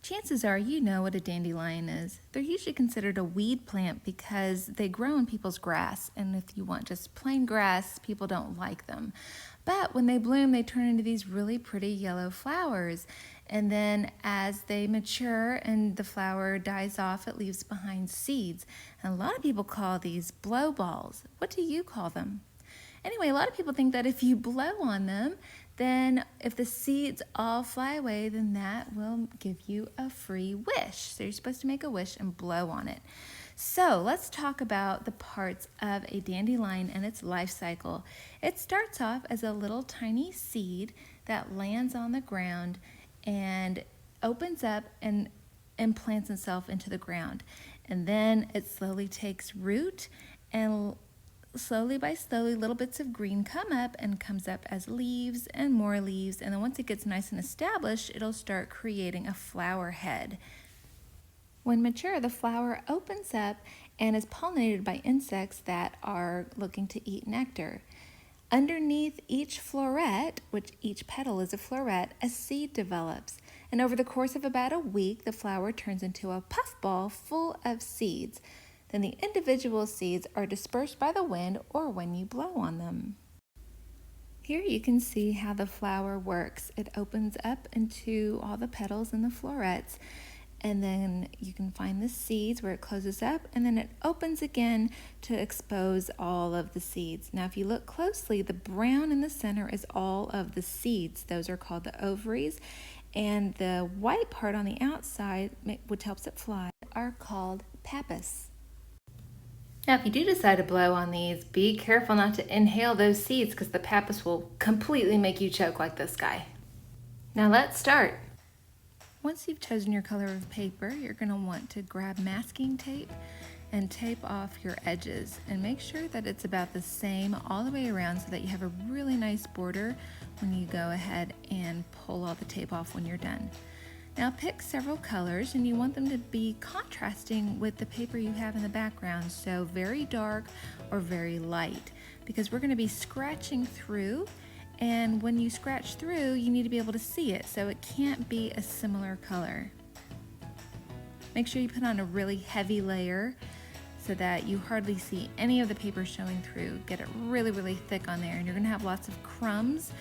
Chances are you know what a dandelion is. They're usually considered a weed plant because they grow in people's grass, and if you want just plain grass, people don't like them. But when they bloom, they turn into these really pretty yellow flowers. And then as they mature and the flower dies off, it leaves behind seeds. And a lot of people call these blow balls. What do you call them? Anyway, a lot of people think that if you blow on them, then if the seeds all fly away, then that will give you a free wish. So you're supposed to make a wish and blow on it. So let's talk about the parts of a dandelion and its life cycle. It starts off as a little tiny seed that lands on the ground and opens up and implants itself into the ground. And then it slowly takes root, and slowly by slowly, little bits of green come up and comes up as leaves and more leaves. And then once it gets nice and established, it'll start creating a flower head. When mature, the flower opens up and is pollinated by insects that are looking to eat nectar. Underneath each floret, which each petal is a floret, a seed develops. And over the course of about a week, the flower turns into a puffball full of seeds. Then the individual seeds are dispersed by the wind or when you blow on them. Here you can see how the flower works. It opens up into all the petals and the florets, and then you can find the seeds where it closes up, and then it opens again to expose all of the seeds. Now if you look closely, the brown in the center is all of the seeds. Those are called the ovaries, and the white part on the outside, which helps it fly, are called pappus. Now, if you do decide to blow on these, be careful not to inhale those seeds because the pappus will completely make you choke like this guy. Now let's start. Once you've chosen your color of paper, you're going to want to grab masking tape and tape off your edges and make sure that it's about the same all the way around so that you have a really nice border when you go ahead and pull all the tape off when you're done. Now pick several colors, and you want them to be contrasting with the paper you have in the background, so very dark or very light, because we're going to be scratching through, and when you scratch through you need to be able to see it, so it can't be a similar color. Make sure you put on a really heavy layer so that you hardly see any of the paper showing through. Get it really, really thick on there, and you're going to have lots of crumbs,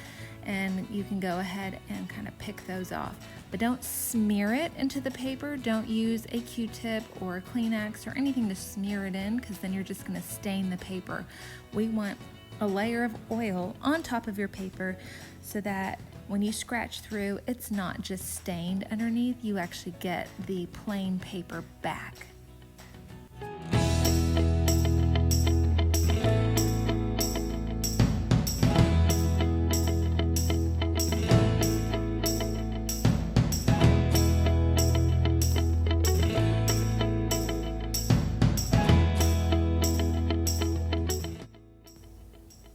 and you can go ahead and kind of pick those off. But don't smear it into the paper. Don't use a Q-tip or a Kleenex or anything to smear it in, because then you're just going to stain the paper. We want a layer of oil on top of your paper so that when you scratch through, it's not just stained underneath. You actually get the plain paper back.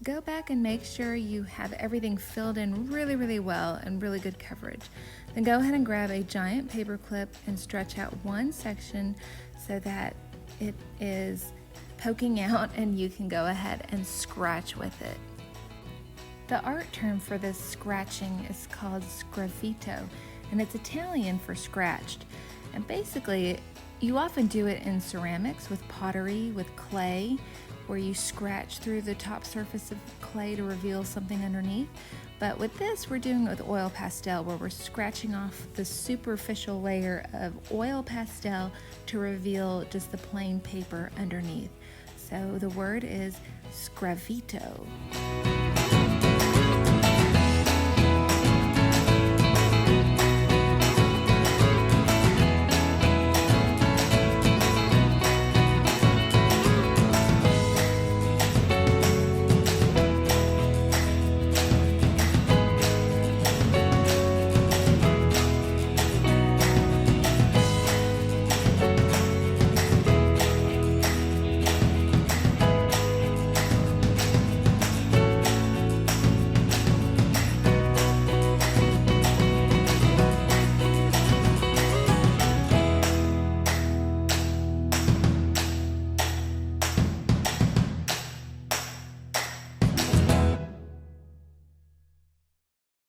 Go back and make sure you have everything filled in really, really well and really good coverage. Then go ahead and grab a giant paper clip and stretch out one section so that it is poking out and you can go ahead and scratch with it. The art term for this scratching is called Sgraffito, and it's Italian for scratched. And basically, you often do it in ceramics, with pottery, with clay, where you scratch through the top surface of clay to reveal something underneath. But with this, we're doing it with oil pastel, where we're scratching off the superficial layer of oil pastel to reveal just the plain paper underneath. So the word is Sgraffito.